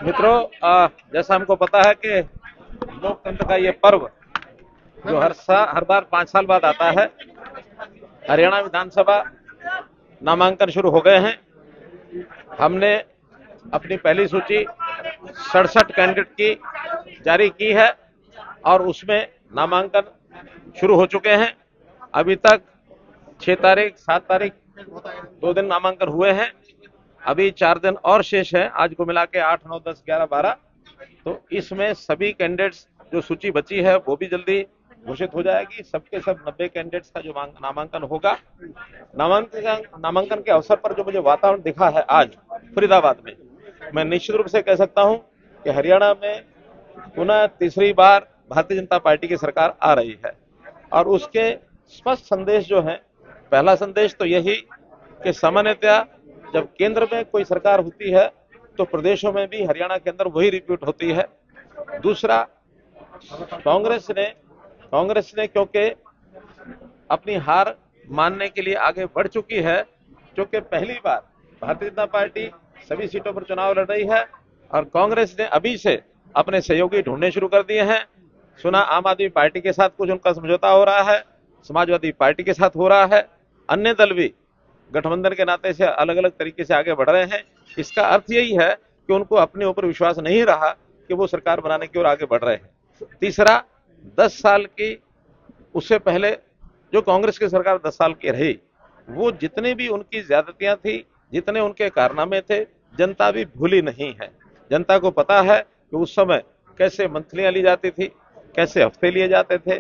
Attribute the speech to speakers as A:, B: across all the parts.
A: मित्रों, जैसा हमको पता है कि लोकतंत्र का ये पर्व जो हर बार 5 साल बाद आता है। हरियाणा विधानसभा नामांकन शुरू हो गए हैं। हमने अपनी पहली सूची 67 कैंडिडेट की जारी की है और उसमें नामांकन शुरू हो चुके हैं। अभी तक 6 तारीख 7 तारीख 2 दिन नामांकन हुए हैं। अभी 4 दिन और शेष है, आज को मिला के 8, 9, 10, 11, 12। तो इसमें सभी कैंडिडेट्स जो सूची बची है वो भी जल्दी घोषित हो जाएगी। सबके सब 90 कैंडिडेट्स का जो नामांकन होगा। नामांकन के अवसर पर जो मुझे वातावरण दिखा है आज फरीदाबाद में, मैं निश्चित रूप से कह सकता हूं कि हरियाणा में पुनः तीसरी बार भारतीय जनता पार्टी की सरकार आ रही है। और उसके स्पष्ट संदेश जो है, पहला संदेश तो यही कि सामान्यतया जब केंद्र में कोई सरकार होती है तो प्रदेशों में भी हरियाणा के अंदर वही रिपीट होती है। दूसरा, कांग्रेस ने क्योंकि अपनी हार मानने के लिए आगे बढ़ चुकी है, क्योंकि पहली बार भारतीय जनता पार्टी सभी सीटों पर चुनाव लड़ रही है और कांग्रेस ने अभी से अपने सहयोगी ढूंढने शुरू कर दिए हैं। सुना आम आदमी पार्टी के साथ कुछ उनका समझौता हो रहा है, समाजवादी पार्टी के साथ हो रहा है, अन्य दल भी गठबंधन के नाते से अलग अलग तरीके से आगे बढ़ रहे हैं। इसका अर्थ यही है कि उनको अपने ऊपर विश्वास नहीं रहा कि वो सरकार बनाने की ओर आगे बढ़ रहे हैं। तीसरा, 10 साल की, उससे पहले जो कांग्रेस की सरकार 10 साल की रही, वो जितने भी उनकी ज्यादतियां थी, जितने उनके कारनामे थे, जनता भी भूली नहीं है। जनता को पता है कि उस समय कैसे मंथलियां ली जाती थी, कैसे हफ्ते लिए जाते थे,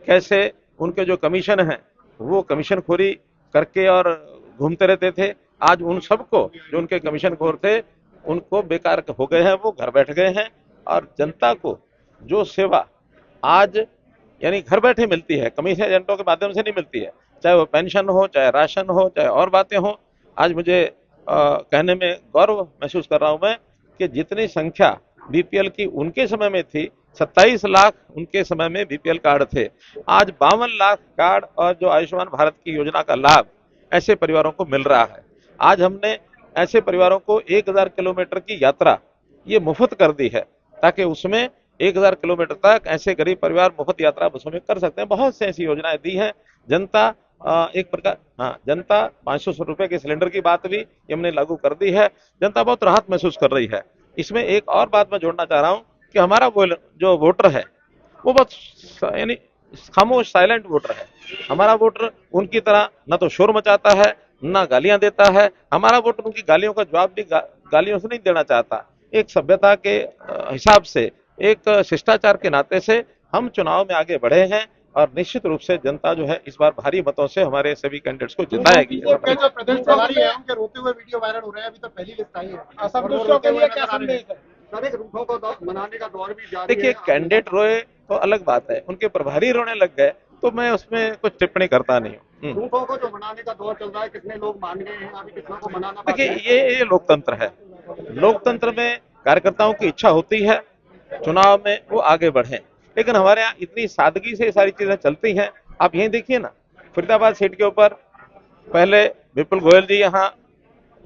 A: कैसे उनके जो कमीशन हैं वो कमीशनखोरी करके और घूमते रहते थे। आज उन सबको, जो उनके कमीशनखोर थे, उनको बेकार हो गए हैं, वो घर बैठ गए हैं। और जनता को जो सेवा आज यानी घर बैठे मिलती है, कमीशन एजेंटों के माध्यम से नहीं मिलती है, चाहे वो पेंशन हो, चाहे राशन हो, चाहे और बातें हो। आज मुझे कहने में गौरव महसूस कर रहा हूं मैं कि जितनी संख्या बीपीएल की उनके समय में थी, 27 लाख उनके समय में बीपीएल कार्ड थे, आज 52 लाख कार्ड और जो आयुष्मान भारत की योजना का लाभ ऐसे परिवारों को मिल रहा है। आज हमने ऐसे परिवारों को 1000 किलोमीटर की यात्रा ये मुफ्त कर दी है, ताकि उसमें 1000 किलोमीटर तक ऐसे गरीब परिवार मुफ्त यात्रा बसों में कर सकते हैं। बहुत से ऐसी योजनाएं दी हैं। जनता एक प्रकार, हाँ, जनता 500 रुपए के सिलेंडर की बात भी हमने लागू कर दी है। जनता बहुत राहत महसूस कर रही है। इसमें एक और बात मैं जोड़ना चाह रहा हूं कि हमारा वो जो वोटर है वो बहुत यानी खामोश साइलेंट वोटर है। हमारा वोटर उनकी तरह न तो शोर मचाता है, न गालियां देता है। हमारा वोटर उनकी गालियों का जवाब भी गालियों से नहीं देना चाहता। एक सभ्यता के हिसाब से, एक शिष्टाचार के नाते से हम चुनाव में आगे बढ़े हैं और निश्चित रूप से जनता जो है इस बार भारी मतों से हमारे सभी कैंडिडेट्स को जिताएगी।
B: जो प्रदेश चला रही है, उनके रोते हुए वीडियो वायरल हो रहे हैं। अभी तक पहली लिस्ट आई है। असंतुष्टों के लिए क्या संदेश है? रूठों को मनाने का दौर भी जारी है।
A: देखिए, कैंडिडेट रोए तो अलग बात है, उनके प्रभारी रोने लग गए तो मैं उसमें कुछ टिप्पणी करता नहीं हूँ।
B: रूठों को जो मनाने का दौर चल रहा है, कितने लोग मान गए हैं, अभी कितनों को मनाना?
A: देखिए, ये लोकतंत्र है। लोकतंत्र में कार्यकर्ताओं की इच्छा होती है चुनाव में वो आगे बढ़े, लेकिन हमारे यहाँ इतनी सादगी से सारी चीजें चलती हैं। आप यहीं देखिए ना, फरीदाबाद सीट के ऊपर पहले विपुल गोयल जी यहाँ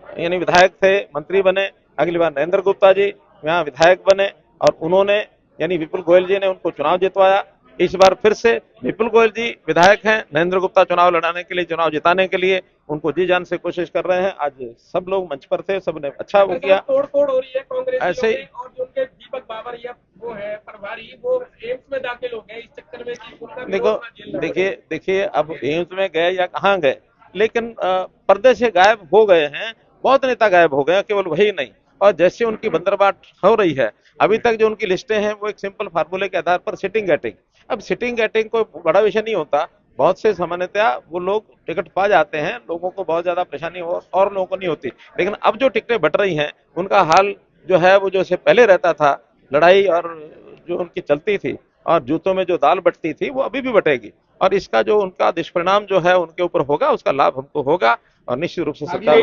A: यानी विधायक थे, मंत्री बने। अगली बार नरेंद्र गुप्ता जी यहाँ विधायक बने और उन्होंने यानी विपुल गोयल जी ने उनको चुनाव जितवाया। इस बार फिर से विपुल गोयल जी विधायक हैं, नरेंद्र गुप्ता चुनाव लड़ाने के लिए, चुनाव जिताने के लिए उनको जी जान से कोशिश कर रहे हैं। आज सब लोग मंच पर थे, सबने अच्छा वो किया।
C: तोड़ हो रही है कांग्रेस
A: ऐसे ही,
C: और जो उनके दीपक बाबरिया वो है प्रभारी, वो एम्स में दाखिल हो गए इस चक्कर में कि
A: देखिए अब एम्स में गए या कहाँ गए, लेकिन पर्दे से गायब हो गए हैं। बहुत नेता गायब हो गए, केवल वही नहीं। और जैसे उनकी बंदरबाट हो रही है, अभी तक जो उनकी लिस्टें हैं वो एक सिंपल फार्मूले के आधार पर सिटिंग गेटिंग। अब सिटिंग गेटिंग कोई बड़ा विषय नहीं होता। बहुत से सामान्यतया वो लोग टिकट पा जाते हैं, लोगों को बहुत ज्यादा परेशानी और लोगों को नहीं होती। लेकिन अब जो टिकटें बट रही हैं उनका हाल जो है वो जैसे पहले रहता था, लड़ाई और जो उनकी चलती थी और जूतों में जो दाल बटती थी वो अभी भी बटेगी। और इसका जो उनका दुष्परिणाम जो है उनके ऊपर होगा, उसका लाभ हमको होगा और निश्चित रूप से सरकार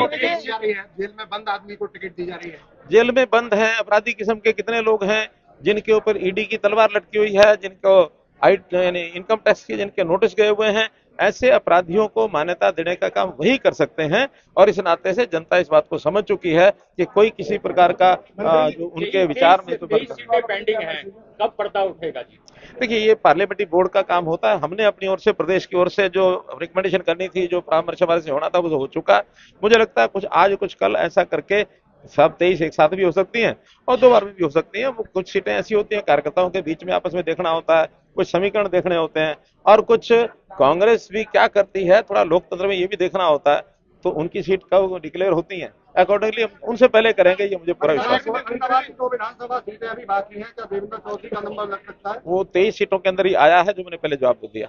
B: जेल में बंद आदमी को टिकट दी जा रही है।
A: जेल में बंद है अपराधी किस्म के कितने लोग हैं जिनके ऊपर ईडी की तलवार लटकी हुई है, जिनको यानी इनकम टैक्स के जिनके नोटिस गए हुए हैं, ऐसे अपराधियों को मान्यता देने का काम वही कर सकते हैं, और इस नाते से जनता इस बात को समझ चुकी है कि कोई किसी प्रकार का जो उनके विचार में तो
C: 23 सीटें पेंडिंग हैं, कब पर्दा उठेगा जी?
A: देखिए, ये पार्लियामेंट्री बोर्ड का काम होता है। हमने अपनी ओर से, प्रदेश की ओर से जो रिकमेंडेशन करनी थी, जो परामर्श हमारे से होना था, वो तो हो चुका। मुझे लगता है कुछ आज कुछ कल ऐसा करके सब 23 एक साथ भी हो सकती हैं और 2 बार में भी हो सकती हैं। वो कुछ सीटें ऐसी होती हैं कार्यकर्ताओं के बीच में आपस में देखना होता है, कुछ समीकरण देखने होते हैं, और कुछ कांग्रेस भी क्या करती है थोड़ा लोकतंत्र में ये भी देखना होता है। तो उनकी सीट कब डिक्लेयर होती हैं, अकॉर्डिंगली हम उनसे पहले करेंगे, ये मुझे पूरा विश्वास है।
B: तो विधानसभा सीटें अभी बाकी हैं, क्या देवेंद्र चौधरी का नंबर लग सकता है?
A: वो 23 सीटों के अंदर ही आया है, जो मैंने पहले जवाब दे दिया।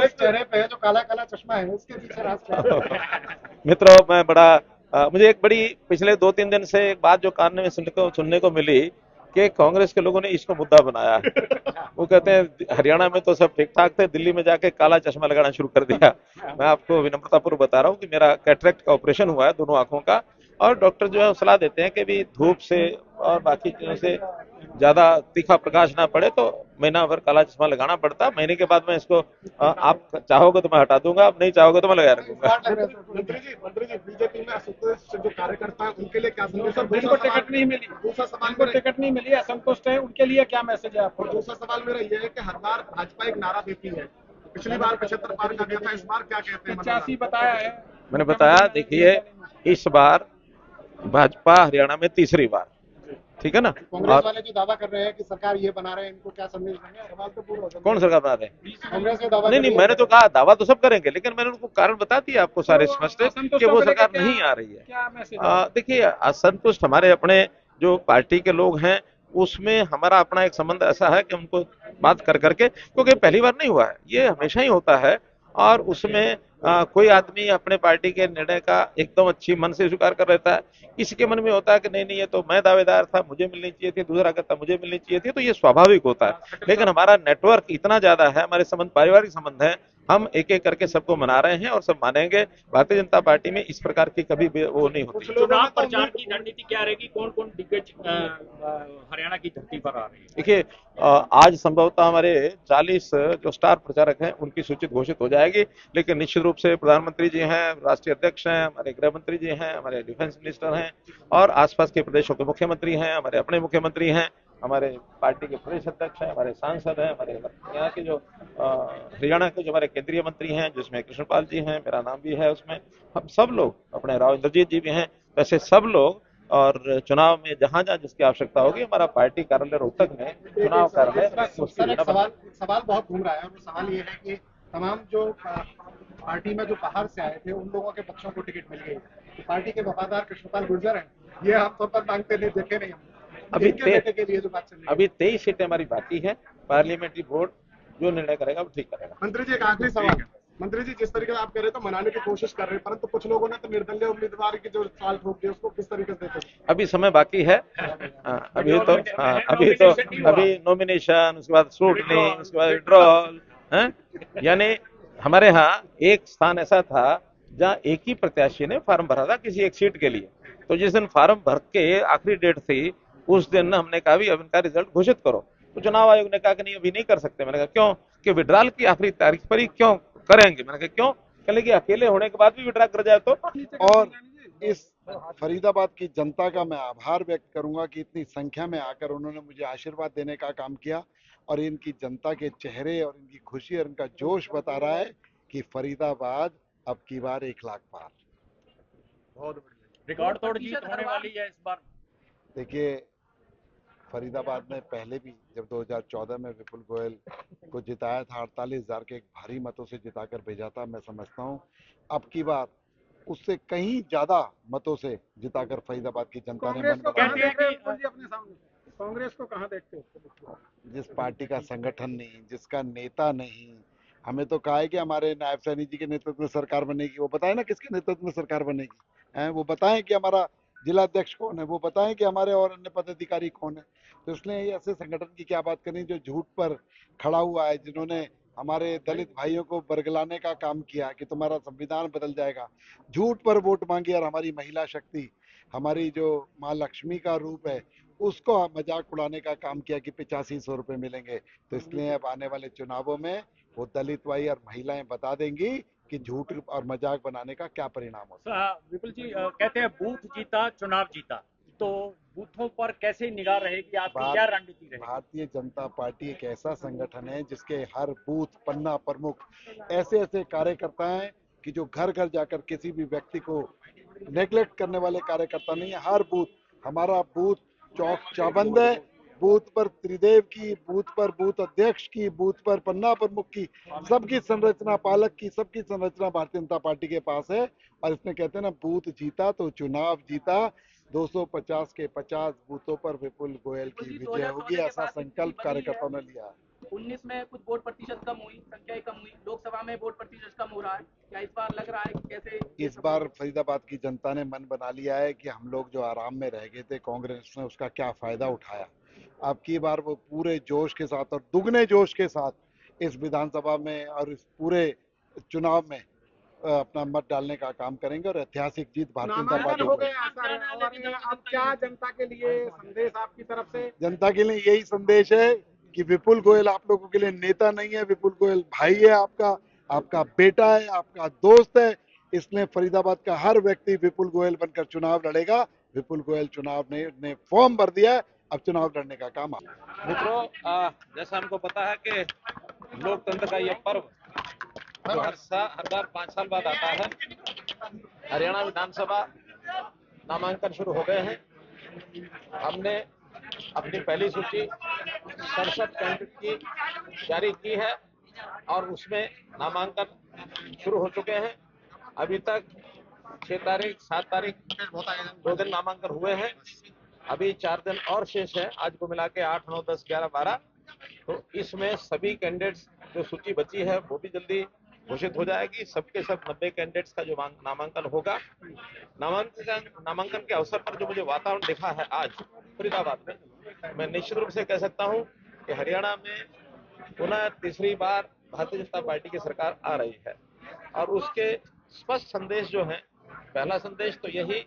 B: चेहरे पे है जो काला काला चश्मा है, उसके पीछे राज क्या है?
A: मित्रों, मैं बड़ा मुझे एक बड़ी पिछले 2-3 दिन से एक बात जो कान में सुनने को मिली कि कांग्रेस के लोगों ने इसको मुद्दा बनाया है। वो कहते हैं हरियाणा में तो सब ठीक ठाक थे, दिल्ली में जाके काला चश्मा लगाना शुरू कर दिया। मैं आपको विनम्रतापूर्वक बता रहा हूँ कि मेरा कैटरेक्ट का ऑपरेशन हुआ है दोनों आंखों का, और डॉक्टर जो है सलाह देते हैं कि भी धूप से और बाकी चीजों से ज्यादा तीखा प्रकाश ना पड़े, तो महीना भर काला चश्मा लगाना पड़ता। महीने के बाद मैं इसको आप चाहोगे तो मैं हटा दूंगा, आप नहीं चाहोगे तो मैं लगा रखूंगा।
B: मंत्री जी बीजेपी में असंतुष्ट जो कार्यकर्ता है उनके लिए क्या संदेश?
C: जिनको टिकट नहीं मिली,
B: दूसरा सवाल
C: जिनको टिकट नहीं मिली, असंतुष्ट है, उनके लिए क्या मैसेज है आपको?
B: दूसरा सवाल मेरा ये है कि हर बार भाजपा एक नारा देती है, पिछली बार 75 पार कर दिया था, इस बार क्या कहते हैं?
C: 85 बताया है
A: मैंने बताया, देखिए इस बार भाजपा हरियाणा में तीसरी बार, ठीक है ना।
B: कांग्रेस वाले जो दावा कर रहे हैं कि सरकार ये बना रहे हैं, इनको क्या संदेश देंगे? सवाल तो पूरा हो जाएगा।
A: कौन सरकार बना रहे हैं?
B: कांग्रेस के दावा
A: नहीं, मैंने तो कहा दावा तो सब करेंगे, लेकिन मैंने उनको कारण बता दिया आपको सारे स्पष्ट कि वो सरकार नहीं आ रही है।
C: क्या मैसेज?
A: देखिए, असंतुष्ट हमारे अपने जो पार्टी के लोग हैं, उसमें हमारा अपना एक संबंध ऐसा है कि उनको बात कर करके, क्योंकि पहली बार नहीं हुआ है, ये हमेशा ही होता है, और उसमें कोई आदमी अपने पार्टी के निर्णय का एकदम अच्छी मन से स्वीकार कर लेता है, किसी के मन में होता है कि नहीं नहीं, ये तो मैं दावेदार था, मुझे मिलनी चाहिए थी, दूसरा कहता मुझे मिलनी चाहिए थी, तो ये स्वाभाविक होता है। लेकिन हमारा नेटवर्क इतना ज्यादा है, हमारे संबंध पारिवारिक संबंध है, हम एक एक करके सबको मना रहे हैं और सब मानेंगे। भारतीय जनता पार्टी में इस प्रकार की कभी वो नहीं होती।
C: चुनाव प्रचार की रणनीति क्या रहेगी? कौन कौन दिग्गज हरियाणा की धरती पर आ रहे हैं?
A: देखिए, आज संभवतः हमारे 40 जो स्टार प्रचारक हैं उनकी सूची घोषित हो जाएगी, लेकिन निश्चित रूप से प्रधानमंत्री जी हैं, राष्ट्रीय अध्यक्ष हैं, हमारे गृह मंत्री जी हैं, हमारे डिफेंस मिनिस्टर हैं, और आसपास के प्रदेशों के मुख्यमंत्री हैं, हमारे अपने मुख्यमंत्री हैं, हमारे पार्टी के प्रदेश अध्यक्ष हैं, हमारे सांसद हैं, हमारे यहाँ के जो हरियाणा के जो हमारे केंद्रीय मंत्री हैं, जिसमें कृष्णपाल जी हैं, मेरा नाम भी है उसमें, हम सब लोग, अपने राव इंद्रजीत जी भी हैं, वैसे सब लोग। और चुनाव में जहां जहां जिसकी आवश्यकता होगी, हमारा पार्टी कार्यालय रोहतक में चुनाव कार्यालय
B: सवाल बहुत घूम रहा है, और वो सवाल ये है कि तमाम जो पार्टी में जो बाहर से आए थे उन लोगों के बच्चों को टिकट मिल गई, तो पार्टी के वफादार कृष्णपाल गुर्जर हैं, ये आमतौर पर मांगते नहीं, देखे नहीं हमने।
A: अभी 23 सीटें हमारी बाकी है, पार्लियामेंट्री बोर्ड जो निर्णय करेगा वो ठीक करेगा।
B: मंत्री जी, एक आखिरी सवाल। मंत्री जी, जिस तरीके से आप कह रहे तो मनाने की कोशिश कर रहे हैं, परंतु कुछ लोगों ने तो निर्दलीय उम्मीदवार की जो सवाल ठोक दिया, उसको किस तरीके से देखते हैं?
A: अभी समय बाकी है, अभी नॉमिनेशन, उसके बाद स्क्रूटनी, उसके बाद विड्रॉल, यानी हमारे यहाँ एक स्थान ऐसा था जहाँ एक ही प्रत्याशी ने फार्म भरा था किसी एक सीट के लिए, तो जिस दिन फार्म भर के आखिरी डेट थी, उस दिन हमने कहा भी अब इनका रिजल्ट घोषित करो, तो चुनाव आयोग ने कहा कि नहीं अभी नहीं कर सकते। मैंने कहा क्यों? कि विड्रॉल की आखिरी तारीख पर ही क्यों करेंगे? मैंने कहा क्यों? कहले कि अकेले होने के बाद भी विड्रॉ कर जाए तो।
D: और इस फरीदाबाद की जनता का मैं आभार व्यक्त करूंगा कि इतनी संख्या में आकर उन्होंने मुझे आशीर्वाद देने का काम किया, और इनकी जनता के चेहरे और इनकी खुशी और इनका जोश बता रहा है कि फरीदाबाद अब की बार 1 लाख पार।
C: बहुत रिकॉर्ड तोड़ जीत होने वाली है इस बार।
D: देखिए, फरीदाबाद में पहले भी जब 2014 में विपुल गोयल को जिताया था, 48,000 के एक भारी मतों से जिताकर भेजा था। मैं समझता हूँ अब की बार उससे कहीं ज्यादा मतों से जिताकर फरीदाबाद की जनता ने मन बना।
B: कांग्रेस को कहाँ देखते हो?
D: जिस पार्टी का संगठन नहीं, जिसका नेता नहीं, हमें तो कहा है कि हमारे नायब सैनी जी के नेतृत्व में सरकार बनेगी, वो बताए ना किसके नेतृत्व में सरकार बनेगी, हैं वो बताएं कि हमारा जिला अध्यक्ष कौन है, वो बताएं कि हमारे और अन्य पदाधिकारी कौन है। तो इसलिए ऐसे संगठन की क्या बात करनी जो झूठ पर खड़ा हुआ है, जिन्होंने हमारे दलित भाइयों को बरगलाने का काम किया कि तुम्हारा संविधान बदल जाएगा, झूठ पर वोट मांगी, और हमारी महिला शक्ति, हमारी जो माँ लक्ष्मी का रूप है, उसको मजाक उड़ाने का काम किया कि 8500 रुपए मिलेंगे। तो इसलिए अब आने वाले चुनावों में वो दलित भाई और महिलाएं बता देंगी कि झूठ और मजाक बनाने का क्या परिणाम होता है।
E: विपुल जी कहते हैं बूथ जीता चुनाव जीता, तो बूथों पर कैसे निगाह रहेगी, आपकी क्या रणनीति रहेगी?
D: भारतीय जनता पार्टी एक ऐसा संगठन है जिसके हर बूथ पन्ना प्रमुख ऐसे ऐसे कार्यकर्ता हैं कि जो घर घर जाकर किसी भी व्यक्ति को नेग्लेक्ट करने वाले कार्यकर्ता नहीं है। हर बूथ, हमारा बूथ चौक चाबंद है, बूथ पर त्रिदेव की, बूथ पर बूथ अध्यक्ष की, बूथ पर पन्ना प्रमुख की, सबकी संरचना, पालक की, सबकी संरचना भारतीय जनता पार्टी के पास है। और इसमें कहते हैं ना, बूथ जीता तो चुनाव जीता। 250 के 50 बूथों पर विपुल गोयल की विजय होगी, ऐसा संकल्प कार्यकर्ताओं ने लिया।
F: 19 में कुछ वोट प्रतिशत कम हुई, संख्या कम हुई, लोकसभा में वोट प्रतिशत कम हो रहा है, क्या इस बार लग रहा है कि कैसे?
D: इस बार फरीदाबाद की जनता ने मन बना लिया है कि हम लोग जो आराम में रह गए थे, कांग्रेस ने उसका क्या फायदा उठाया। अब की बार वो पूरे जोश के साथ और दुगने जोश के साथ इस विधानसभा में और इस पूरे चुनाव में अपना मत डालने का काम करेंगे और ऐतिहासिक जीत भारतीय जनता
B: नामांकन हो
D: पार्टी
B: गया और अब क्या जनता के लिए संदेश आपकी तरफ से?
D: जनता के लिए यही संदेश है कि विपुल गोयल आप लोगों के लिए नेता नहीं है, विपुल गोयल भाई है, आपका बेटा है, आपका दोस्त है। इसलिए फरीदाबाद का हर व्यक्ति विपुल गोयल बनकर चुनाव लड़ेगा। विपुल गोयल चुनाव ने फॉर्म भर दिया है, अब चुनाव लड़ने का काम है।
A: मित्रों, जैसा हमको पता है कि लोकतंत्र का ये पर्व जो हर बार 5 साल बाद आता है। हरियाणा विधानसभा नामांकन शुरू हो गए हैं। हमने अपनी पहली सूची 67 कैंडिडेट की जारी की है और उसमें नामांकन शुरू हो चुके हैं। अभी तक 6 तारीख 7 तारीख 2 दिन नामांकन हुए हैं। अभी 4 दिन और शेष है, आज को मिला के 8, 9, 10, 11, 12। तो इसमें सभी कैंडिडेट्स जो सूची बची है वो भी जल्दी घोषित हो जाएगी। सबके सब 90 कैंडिडेट्स का जो नामांकन होगा। नामांकन के अवसर पर जो मुझे वातावरण दिखा है आज फरीदाबाद में, मैं निश्चित रूप से कह सकता हूं कि हरियाणा में पुनः तीसरी बार भारतीय जनता पार्टी की सरकार आ रही है। और उसके स्पष्ट संदेश जो हैं, पहला संदेश तो यही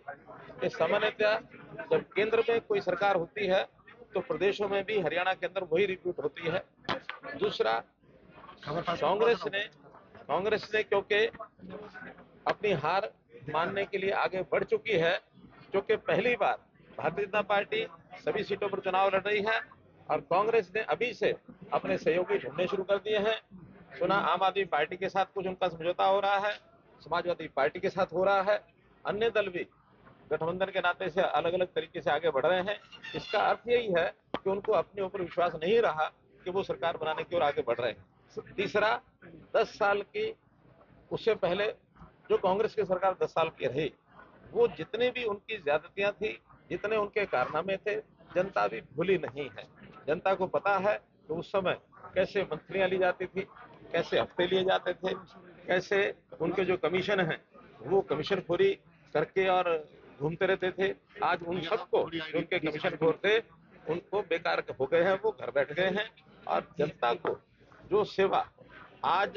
A: कि सामान्यतः जब केंद्र में कोई सरकार होती है तो प्रदेशों में भी हरियाणा के अंदर वही रिपीट होती है। दूसरा, कांग्रेस ने क्योंकि अपनी हार मानने के लिए आगे बढ़ चुकी है, क्योंकि पहली बार भारतीय जनता पार्टी सभी सीटों पर चुनाव लड़ रही है और कांग्रेस ने अभी से अपने सहयोगी ढूंढने शुरू कर दिए हैं। सुना आम आदमी पार्टी के साथ कुछ उनका समझौता हो रहा है, समाजवादी पार्टी के साथ हो रहा है, अन्य दल भी गठबंधन के नाते से अलग अलग तरीके से आगे बढ़ रहे हैं। इसका अर्थ यही है कि उनको अपने ऊपर विश्वास नहीं रहा कि वो सरकार बनाने की ओर आगे बढ़ रहे हैं। तीसरा, 10 साल की, उससे पहले जो कांग्रेस की सरकार 10 साल की रही, वो जितने भी उनकी ज्यादतियां थी, जितने उनके कारनामे थे, जनता भी भूली नहीं है। जनता को पता है कि उस समय कैसे मंत्रियां ली जाती थी, कैसे हफ्ते लिए जाते थे, कैसे उनके जो कमीशन हैं वो कमीशन खोरी करके और घूमते रहते थे। आज उन सबको, जो उनके कमीशन खोर थे, उनको बेकार हो गए हैं, वो घर बैठ गए हैं। और जनता को जो सेवा आज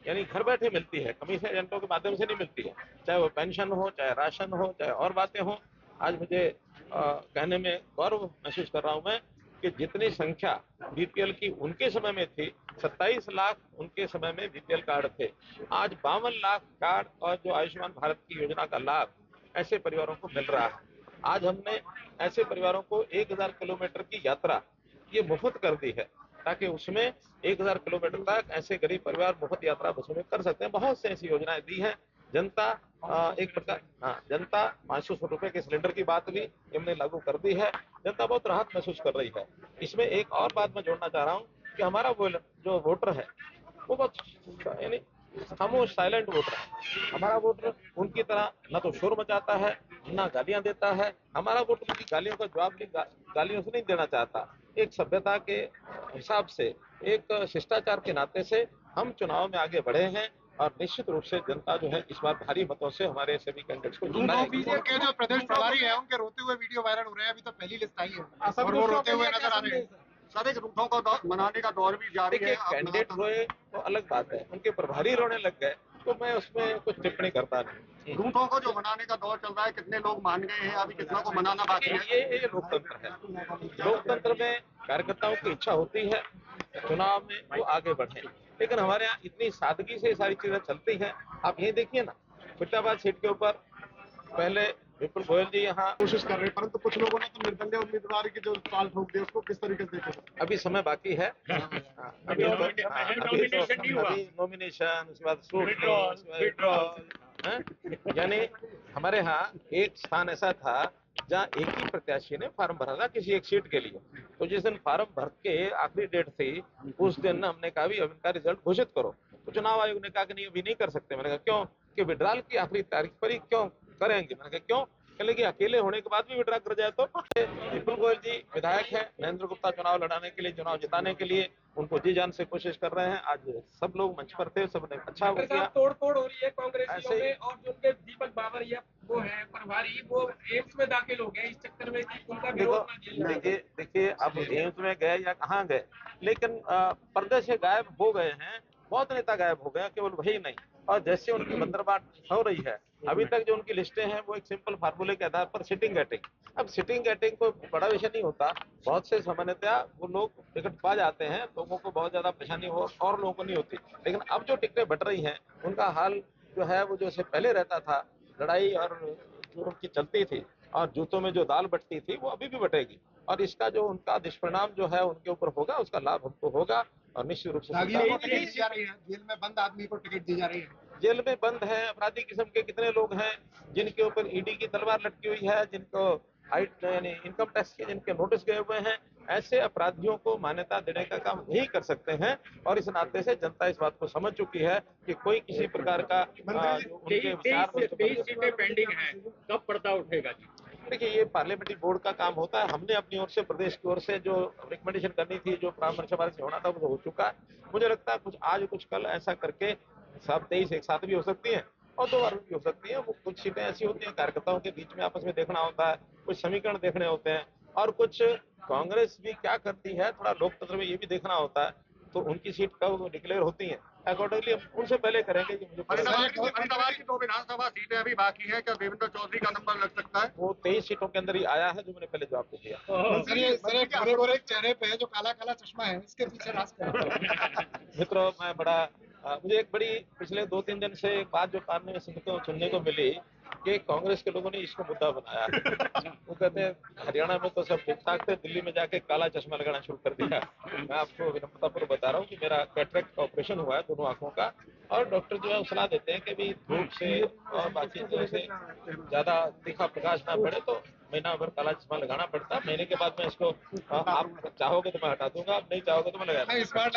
A: यानी घर बैठे मिलती है, कमीशन एजेंटों के माध्यम से नहीं मिलती है, चाहे वो पेंशन हो, चाहे राशन हो, चाहे और बातें हो। आज मुझे कहने में गौरव महसूस कर रहा हूं मैं कि जितनी संख्या बीपीएल की उनके समय में थी, 27 लाख उनके समय में बीपीएल कार्ड थे, आज 52 लाख कार्ड और जो आयुष्मान भारत की योजना का लाभ ऐसे परिवारों को मिल रहा है। आज हमने ऐसे परिवारों को 1000 किलोमीटर की यात्रा ये मुफ्त कर दी है, ताकि उसमें 1000 किलोमीटर तक ऐसे गरीब परिवार मुफ्त यात्रा बसों में कर सकते हैं। बहुत से ऐसी योजनाएं दी हैं। जनता एक प्रकार, जनता 500 रुपए के सिलेंडर की बात भी हमने लागू कर दी है। जनता बहुत राहत महसूस कर रही है। इसमें एक और बात मैं जोड़ना चाह रहा हूँ कि हमारा वो जो वोटर है वो बहुत यानी खामोश, साइलेंट वोटर है। हमारा वोटर उनकी तरह न तो शोर मचाता है, न गालियां देता है। हमारा वोटर उनकी गालियों का जवाब गालियों से नहीं देना चाहता। एक सभ्यता के हिसाब से, एक शिष्टाचार के नाते से हम चुनाव में आगे बढ़े हैं और निश्चित रूप से जनता जो है इस बार भारी मतों से हमारे सभी कैंडिडेट्स को जिताएगी।
B: उनके जो प्रदेश प्रभारी है, उनके रोते हुए वीडियो वायरल हो रहे हैं। अभी तो पहली लिस्ट आई है और वो रोते हुए नजर आ रहे हैं।
G: सब एक रूठों का मनाने का दौर भी जारी है।
A: कैंडिडेट रोए तो अलग बात है, उनके प्रभारी रोने लग गए तो मैं उसमें कुछ टिप्पणी करता नहीं।
G: रूठों को जो मनाने का दौर चल रहा है, कितने लोग मान गए हैं, अभी कितना को मनाना बाकी है?
A: ये लोकतंत्र है। लोकतंत्र में कार्यकर्ताओं की इच्छा होती है चुनाव में वो आगे बढ़े। लेकिन हमारे यहाँ इतनी सादगी से सारी चीजें चलती हैं। आप ये देखिए ना, फरीदाबाद सीट के ऊपर पहले विपुल गोयल जी यहाँ
B: कोशिश कर रहे हैं, परंतु कुछ लोगों ने तो निर्दलीय उम्मीदवार की जो चाल ठोक दी, उसको किस तरीके से देखें?
A: अभी समय बाकी है। अभी नॉमिनेशन, उसके बाद विड्रॉल, यानी हमारे यहाँ एक स्थान ऐसा था जहाँ एक ही प्रत्याशी ने फार्म भरा था किसी एक सीट के लिए। तो जिस दिन फार्म भर के आखिरी डेट थी, उस दिन हमने कहा भी अब इनका रिजल्ट घोषित करो। तो चुनाव आयोग ने कहा कि नहीं, अभी नहीं कर सकते। मैंने कहा क्यों? कि विड्रॉल की आखिरी तारीख पर ही क्यों करेंगे? मैंने कहा क्यों? कहले कि अकेले होने के बाद भी विड्रॉ कर जाए तो। विपुल गोयल जी विधायक है, महेंद्र गुप्ता चुनाव लड़ाने के लिए, चुनाव जिताने के लिए उनको जी जान से कोशिश कर रहे हैं। आज सब लोग मंच पर थे, सबने अच्छा किया।
C: तोड़ फोड़ हो रही है कांग्रेसियों में, और जो उनके दीपक बाबरिया वो है प्रभारी, वो एम्स में दाखिल हो गए इस चक्कर में कि उनका विरोध ना झेलना।
A: देखिए अब एम्स में गए या कहाँ गए, लेकिन पर्दे से गायब हो गए हैं। बहुत नेता गायब हो गए, केवल वही नहीं। और जैसे उनकी बंदरबाट हो रही है, अभी तक जो उनकी लिस्टें हैं वो एक सिंपल फार्मूले के आधार पर सिटिंग गेटिंग। अब सिटिंग गेटिंग कोई बड़ा विषय नहीं होता। बहुत से सामान्यतया वो लोग टिकट पा जाते हैं, लोगों को बहुत ज्यादा परेशानी हो और लोगों को नहीं होती। लेकिन अब जो टिकटें बट रही हैं, उनका हाल जो है वो जैसे पहले रहता था, लड़ाई और जो उनकी चलती थी और जूतों में जो दाल बटती थी, वो अभी भी बटेगी। और इसका जो उनका दुष्परिणाम जो है उनके ऊपर होगा, उसका लाभ हमको होगा। और निश्चित रूप से
B: जेल में बंद आदमी को टिकट दी जा रही है।
A: जेल में बंद है अपराधी किस्म के कितने लोग हैं जिनके ऊपर ईडी की तलवार लटकी हुई है, जिनको हाइट यानी इनकम टैक्स के जिनके नोटिस गए हुए हैं। ऐसे अपराधियों को मान्यता देने का काम यही कर सकते हैं। और इस नाते से जनता इस बात को समझ चुकी है कि कोई किसी प्रकार का उनके विचार
E: 23 सीटें पेंडिंग हैं, कब पर्दा उठेगा जी?
A: देखिए, ये पार्लियामेंट्री बोर्ड का काम होता है। हमने अपनी ओर से, प्रदेश की ओर से जो रिकमेंडेशन करनी थी, जो परामर्श हमारे से होना था, वो हो चुका है। मुझे लगता है कुछ आज कुछ कल ऐसा करके 23 एक साथ भी हो सकती है और 2 बार भी हो सकती है। वो कुछ सीटें ऐसी होती हैं कार्यकर्ताओं के बीच में आपस में देखना होता है, कुछ समीकरण देखने होते हैं, और कुछ कांग्रेस भी क्या करती है थोड़ा लोकतंत्र में ये भी देखना होता है। तो उनकी सीट कब डिक्लेयर होती है, अकॉर्डिंगली हम उनसे पहले करेंगे।
G: फरीदाबाद की 2 विधानसभा सीटें अभी बाकी है, क्या देवेंद्र चौधरी का नंबर लग सकता है?
A: वो 23 सीटों के अंदर ही आया है, जो मैंने पहले जवाब दे दिया।
B: गोरे चेहरे पे जो काला काला चश्मा है, इसके पीछे राज क्या है?
A: मित्रों, मैं बड़ा मुझे एक बड़ी पिछले 2-3 दिन से एक बात जो कान में सुनने को मिली कि कांग्रेस के लोगों ने इसको मुद्दा बनाया। वो कहते हैं हरियाणा में तो सब ठीक ठाक थे, दिल्ली में जाके काला चश्मा लगाना शुरू कर दिया। मैं आपको विनम्रतापूर्वक बता रहा हूँ कि मेरा कैटरेक्ट का ऑपरेशन हुआ है दोनों आंखों का, और डॉक्टर जो है सलाह देते हैं कि भी धूप से और बाकी चीजों से ज्यादा तीखा प्रकाश ना पड़े तो महीना भर काला चश्मा लगाना पड़ता है। महीने के बाद मैं इसको आप चाहोगे तो मैं हटा दूंगा, आप नहीं चाहोगे तो मैं लगा दूंगा।
B: इस बार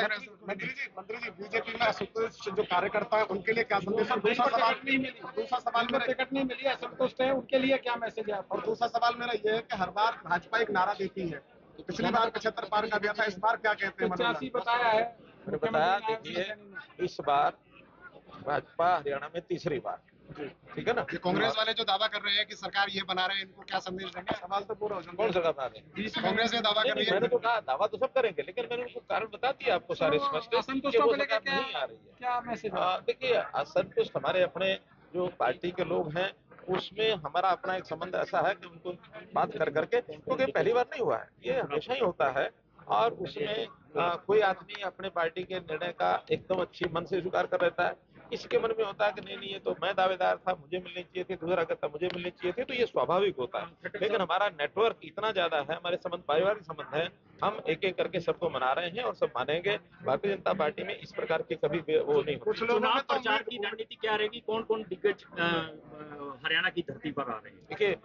B: मंत्री जी बीजेपी में असंतुष्ट जो कार्यकर्ता है उनके लिए क्या संदेश है? दूसरा सवाल मेरा टिकट नहीं मिली, असंतुष्ट है, उनके लिए क्या मैसेज है? और दूसरा सवाल मेरा ये है कि हर बार भाजपा एक नारा देती है, तो पिछली बार 75 पार का दिया था, इस बार क्या कहते हैं? 85 बताया है।
A: मैंने बताया, देखिए इस बार भाजपा हरियाणा में तीसरी बार, ठीक है ना।
B: ये कांग्रेस वाले जो दावा कर रहे हैं कि सरकार ये बना रहे हैं, इनको क्या संदेश देंगे? सवाल तो पूरा हो जाए।
A: कौन सरकार बना रहे हैं?
B: कांग्रेस ने दावा कर रही है।
A: मैंने तो कहा दावा तो सब करेंगे, लेकिन मैंने उनको कारण बता दिया आपको सारे स्पष्ट नहीं आ रही है। क्या मैसेज? देखिए, असंतुष्ट हमारे अपने जो पार्टी के लोग हैं, उसमें हमारा अपना एक संबंध ऐसा है कि उनको बात कर करके, क्योंकि पहली बार नहीं हुआ है, ये हमेशा ही होता है। और उसमें कोई आदमी अपने पार्टी के निर्णय का एकदम अच्छी मन से स्वीकार कर लेता है, इसके मन में होता है कि नहीं ये तो मैं दावेदार था, मुझे मिलनी चाहिए थी, दूसरा कहता मुझे मिलनी चाहिए थी, तो ये स्वाभाविक होता है। लेकिन हमारा नेटवर्क इतना ज्यादा है, हमारे संबंध पारिवारिक संबंध है, हम एक एक करके सबको मना रहे हैं और सब मानेंगे। भारतीय जनता पार्टी में इस प्रकार की कभी वो नहीं होती।
E: चुनाव प्रचार की रणनीति क्या रहेगी? कौन कौन दिग्गज हरियाणा की धरती पर आ रहे हैं?
A: देखिए,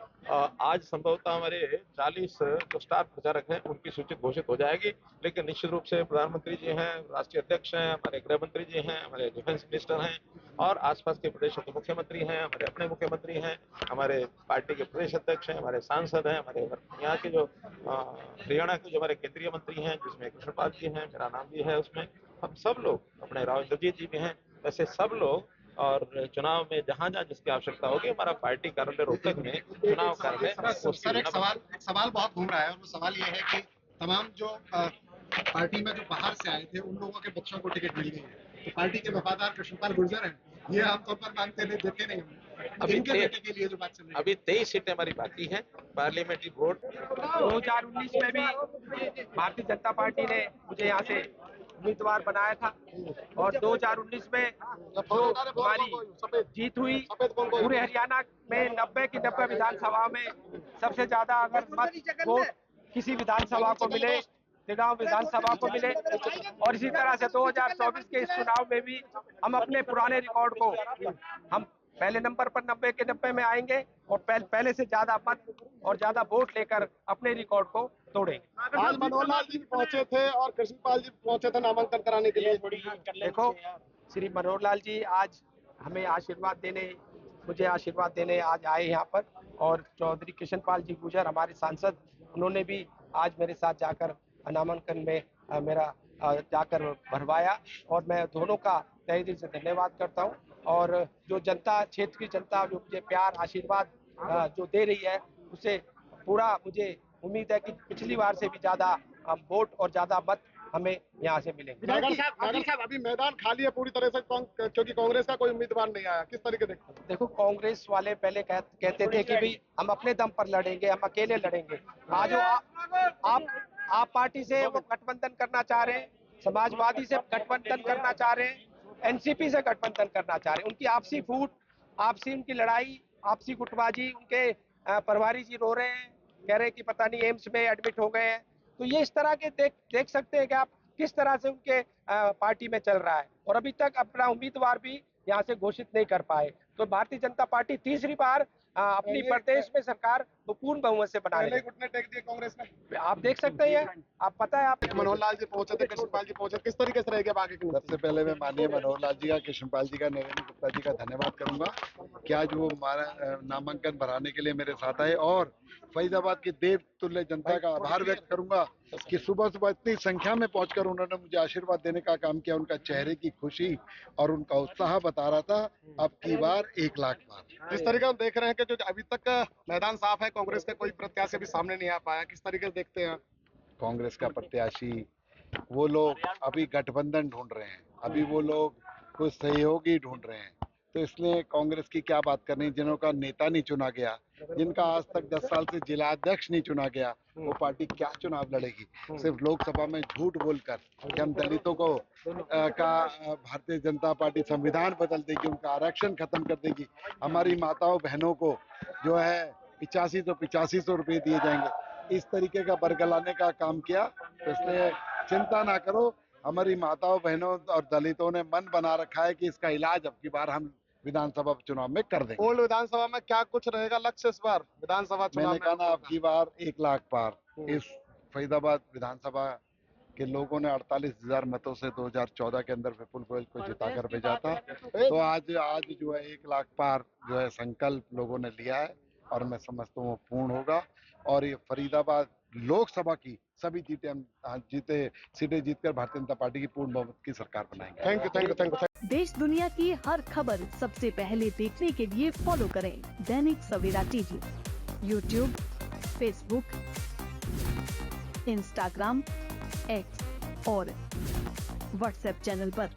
A: आज संभवतः हमारे 40 जो स्टार प्रचारक हैं उनकी सूची घोषित हो जाएगी, लेकिन निश्चित रूप से प्रधानमंत्री जी हैं, राष्ट्रीय अध्यक्ष हैं, हमारे गृह मंत्री जी हैं, हमारे डिफेंस मिनिस्टर हैं, और आसपास के प्रदेशों के मुख्यमंत्री हैं, हमारे अपने मुख्यमंत्री हैं, हमारे पार्टी के प्रदेश अध्यक्ष हैं, हमारे सांसद हैं, हमारे यहाँ के जो हरियाणा के जो हमारे केंद्रीय मंत्री हैं, जिसमें कृष्णपाल जी हैं, मेरा नाम भी है उसमें, हम सब लोग, अपने राव इंद्रजीत जी भी हैं, वैसे सब लोग। और चुनाव में जहां जहां जिसकी आवश्यकता होगी, हमारा पार्टी कार्यालय रोहतक में चुनाव कार्यालय।
B: सर, एक सवाल बहुत घूम रहा है, और वो सवाल ये है कि तमाम जो पार्टी में जो बाहर से आए थे, उन लोगों के बच्चों को टिकट मिल गई है, तो पार्टी के वफादार कृष्णपाल गुर्जर हैं, ये आमतौर पर मांगते नहीं, देखे नहीं हमने। अभी इनके बेटे के लिए जो बात चल रही है,
A: अभी 23 सीटें हमारी बाकी हैं पार्लियामेंट्री बोर्ड।
H: 2019 में भी भारतीय जनता पार्टी ने मुझे यहाँ से
C: उम्मीदवार बनाया था और 2019 में जो हमारी जीत हुई पूरे हरियाणा में 90 की 90 विधानसभा में सबसे ज्यादा अगर मत वोट किसी विधानसभा को मिले तिगांव विधानसभा को मिले, और इसी तरह से 2024 के इस चुनाव में भी हम अपने पुराने रिकॉर्ड को हम पहले नंबर पर 90 के 90 में आएंगे और पहले से ज्यादा मत और ज्यादा वोट लेकर अपने रिकॉर्ड को तोड़ेंगे।
B: आज मनोहर लाल जी पहुंचे थे और कृष्णपाल जी पहुंचे थे नामांकन कराने के लिए।
C: देखो, श्री मनोहर लाल जी आज हमें मुझे आशीर्वाद देने आज आए यहाँ पर, और चौधरी कृष्णपाल जी गुर्जर हमारे सांसद, उन्होंने भी आज मेरे साथ जाकर नामांकन में मेरा जाकर भरवाया, और मैं दोनों का तहे दिल से धन्यवाद करता हूँ। और जो जनता, क्षेत्र की जनता जो मुझे प्यार आशीर्वाद जो दे रही है, उससे पूरा मुझे उम्मीद है कि पिछली बार से भी ज्यादा वोट और ज्यादा मत हमें यहाँ से मिलेंगे।
B: नागर साहब अभी मैदान खाली है पूरी तरह से क्योंकि कांग्रेस का कोई उम्मीदवार नहीं आया, किस तरीके देखते हैं?
C: देखो, कांग्रेस वाले पहले कहते थे कि भाई हम अपने दम पर लड़ेंगे, हम अकेले लड़ेंगे। आज आप पार्टी से वो गठबंधन करना चाह रहे हैं, समाजवादी से गठबंधन करना चाह रहे हैं, एनसीपी से गठबंधन करना चाह रहे हैं। उनकी आपसी फूट, आपसी उनकी लड़ाई, आपसी गुटबाजी, उनके प्रभारी जी रो रहे हैं, कह रहे हैं कि पता नहीं एम्स में एडमिट हो गए हैं। तो ये इस तरह के देख सकते हैं कि आप किस तरह से उनके पार्टी में चल रहा है, और अभी तक अपना उम्मीदवार भी यहाँ से घोषित नहीं कर पाए। तो भारतीय जनता पार्टी तीसरी बार अपनी प्रदेश में सरकार पूर्ण बहुमत से बना रही है।
B: घुटने टेक दिए कांग्रेस ने,
C: आप देख सकते हैं, आप पता है। आप
B: मनोहर लाल जी पहुंचे थे, कृष्णपाल जी पहुंचे, किस तरीके से रहेगा आगे की?
D: सबसे पहले मैं माननीय मनोहर लाल जी का, कृष्णपाल जी का, नरेंद्र गुप्ता जी का धन्यवाद करूंगा कि आज वो हमारा नामांकन भराने के लिए मेरे साथ आए, और फरीदाबाद की देव तुल्य जनता का आभार व्यक्त करूंगा कि सुबह सुबह इतनी संख्या में पहुंचकर उन्होंने मुझे आशीर्वाद देने का काम किया। उनका चेहरे की खुशी और उनका उत्साह बता रहा था। अब की बार 1 लाख बार।
B: जिस तरीके हम देख रहे हैं कि जो अभी तक मैदान साफ है, कांग्रेस के कोई प्रत्याशी भी सामने नहीं आ पाया, किस तरीके से देखते हैं?
D: कांग्रेस का प्रत्याशी, वो लोग अभी गठबंधन ढूंढ रहे हैं, अभी वो लोग कुछ सहयोगी ढूंढ रहे हैं। तो इसलिए कांग्रेस की क्या बात करनी, जिनका नेता नहीं चुना गया, जिनका आज तक 10 साल से जिला अध्यक्ष नहीं चुना गया, वो पार्टी क्या चुनाव लड़ेगी? सिर्फ लोकसभा में झूठ बोलकर कि हम दलितों को भारतीय जनता पार्टी संविधान बदल देगी, उनका आरक्षण खत्म कर देगी, हमारी माताओं बहनों को जो है 8500 रुपये दिए जाएंगे, इस तरीके का बरगलाने का काम किया। तो इसलिए चिंता ना करो, हमारी माताओं बहनों और दलितों ने मन बना रखा है कि इसका इलाज अब की बार हम विधानसभा चुनाव में कर देंगे।
B: ओल्ड विधानसभा में क्या कुछ रहेगा लक्ष्य इस बार विधानसभा चुनाव?
D: मैंने कहा ना, अब की बार 1 लाख पार। इस फरीदाबाद विधानसभा के लोगों ने 48,000 मतों से 2014 के अंदर विपुल गोयल को जिताकर भेजा था। तो आज जो है 1 लाख पार जो है संकल्प लोगों ने लिया है, और मैं समझता हूँ वो पूर्ण होगा। और ये फरीदाबाद लोकसभा की सभी सीटें जीतकर भारतीय जनता पार्टी की पूर्ण बहुमत की सरकार बनाएंगे।
B: Thank you.
H: देश दुनिया की हर खबर सबसे पहले देखने के लिए फॉलो करें Dainik Savera TV, YouTube, Facebook, Instagram, X और व्हाट्सएप चैनल पर।